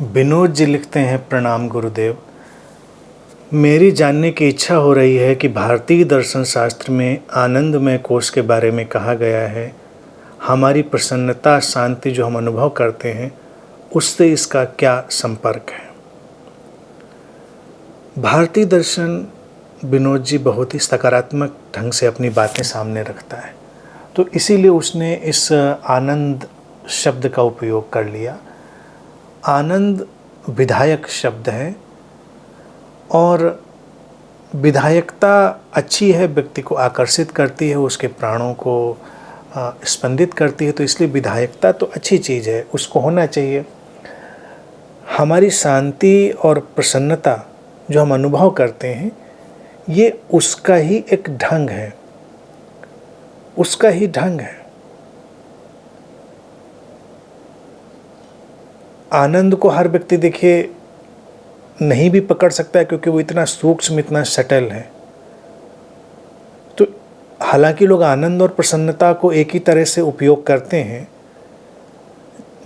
विनोद जी लिखते हैं, प्रणाम गुरुदेव। मेरी जानने की इच्छा हो रही है कि भारतीय दर्शन शास्त्र में आनंदमय कोश के बारे में कहा गया है, हमारी प्रसन्नता शांति जो हम अनुभव करते हैं उससे इसका क्या संपर्क है। भारतीय दर्शन विनोद जी बहुत ही सकारात्मक ढंग से अपनी बातें सामने रखता है, तो इसीलिए उसने इस आनंद शब्द का उपयोग कर लिया। आनंद विधायक शब्द है और विधायकता अच्छी है, व्यक्ति को आकर्षित करती है, उसके प्राणों को स्पंदित करती है, तो इसलिए विधायकता तो अच्छी चीज़ है, उसको होना चाहिए। हमारी शांति और प्रसन्नता जो हम अनुभव करते हैं ये उसका ही एक ढंग है, उसका ही ढंग है। आनंद को हर व्यक्ति देखिए नहीं भी पकड़ सकता है क्योंकि वो इतना सूक्ष्म, इतना सटल है। तो हालांकि लोग आनंद और प्रसन्नता को एक ही तरह से उपयोग करते हैं।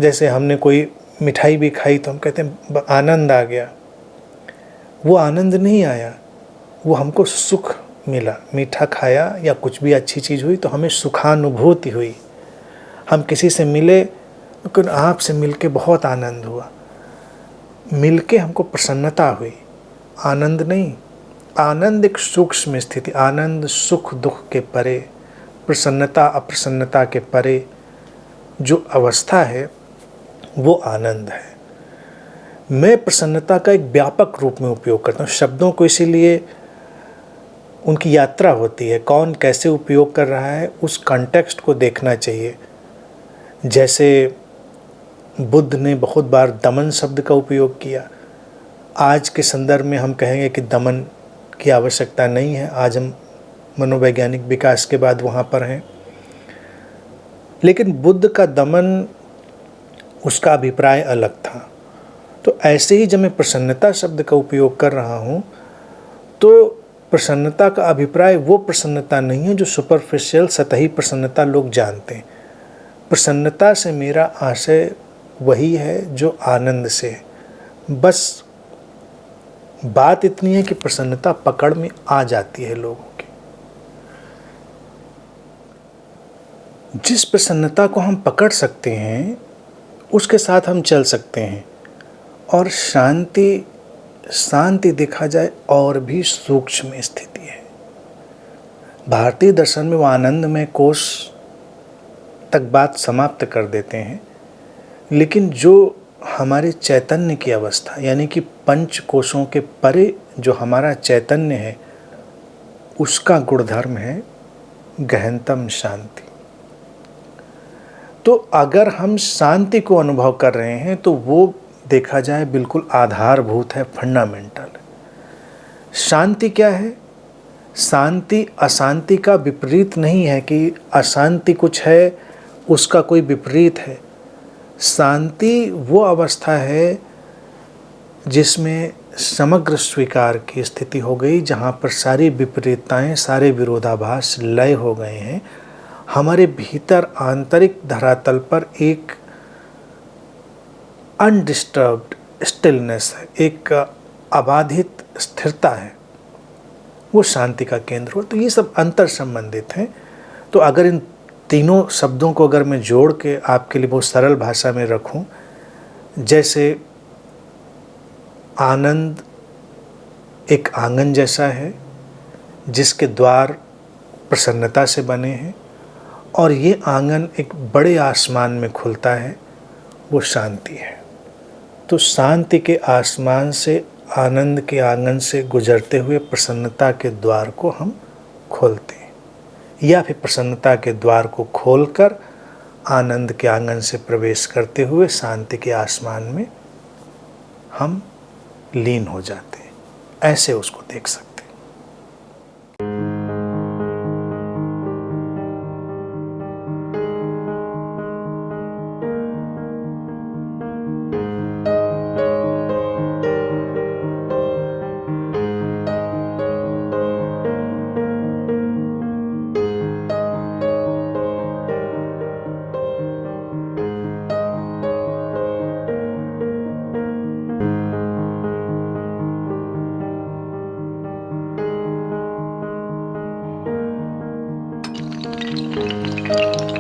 जैसे हमने कोई मिठाई भी खाई तो हम कहते हैं आनंद आ गया, वो आनंद नहीं आया, वो हमको सुख मिला। मीठा खाया या कुछ भी अच्छी चीज़ हुई तो हमें सुखानुभूति हुई। हम किसी से मिले लेकिन आपसे मिलके बहुत आनंद हुआ, मिलके हमको प्रसन्नता हुई, आनंद नहीं। आनंद एक सूक्ष्म स्थिति, आनंद सुख दुख के परे, प्रसन्नता अप्रसन्नता के परे जो अवस्था है वो आनंद है। मैं प्रसन्नता का एक व्यापक रूप में उपयोग करता हूँ शब्दों को, इसीलिए उनकी यात्रा होती है, कौन कैसे उपयोग कर रहा है उस कॉन्टेक्स्ट को देखना चाहिए। जैसे बुद्ध ने बहुत बार दमन शब्द का उपयोग किया, आज के संदर्भ में हम कहेंगे कि दमन की आवश्यकता नहीं है, आज हम मनोवैज्ञानिक विकास के बाद वहाँ पर हैं। लेकिन बुद्ध का दमन, उसका अभिप्राय अलग था। तो ऐसे ही जब मैं प्रसन्नता शब्द का उपयोग कर रहा हूँ तो प्रसन्नता का अभिप्राय वो प्रसन्नता नहीं है जो सुपरफिशियल सतही प्रसन्नता लोग जानते हैं। प्रसन्नता से मेरा आशय वही है जो आनंद से है। बस बात इतनी है कि प्रसन्नता पकड़ में आ जाती है लोगों की। जिस प्रसन्नता को हम पकड़ सकते हैं उसके साथ हम चल सकते हैं। और शांति, शांति देखा जाए और भी सूक्ष्म स्थिति है। भारतीय दर्शन में वो आनंदमय कोश तक बात समाप्त कर देते हैं, लेकिन जो हमारे चैतन्य की अवस्था यानी कि पंच कोशों के परे जो हमारा चैतन्य है उसका गुणधर्म है गहनतम शांति। तो अगर हम शांति को अनुभव कर रहे हैं तो वो देखा जाए बिल्कुल आधारभूत है, फंडामेंटल। शांति क्या है? शांति अशांति का विपरीत नहीं है कि अशांति कुछ है उसका कोई विपरीत है। शांति वो अवस्था है जिसमें समग्र स्वीकार की स्थिति हो गई, जहाँ पर सारी विपरीतताएं, सारे विरोधाभास लय हो गए हैं। हमारे भीतर आंतरिक धरातल पर एक अनडिस्टर्ब्ड स्टिलनेस है, एक अबाधित स्थिरता है, वो शांति का केंद्र हो। तो ये सब अंतर संबंधित हैं। तो अगर इन तीनों शब्दों को अगर मैं जोड़ के आपके लिए बहुत सरल भाषा में रखूं, जैसे आनंद एक आंगन जैसा है जिसके द्वार प्रसन्नता से बने हैं और ये आंगन एक बड़े आसमान में खुलता है, वो शांति है। तो शांति के आसमान से, आनंद के आंगन से गुजरते हुए प्रसन्नता के द्वार को हम खोलते हैं, या फिर प्रसन्नता के द्वार को खोलकर आनंद के आंगन से प्रवेश करते हुए शांति के आसमान में हम लीन हो जाते हैं। ऐसे उसको देख सकते हैं। है।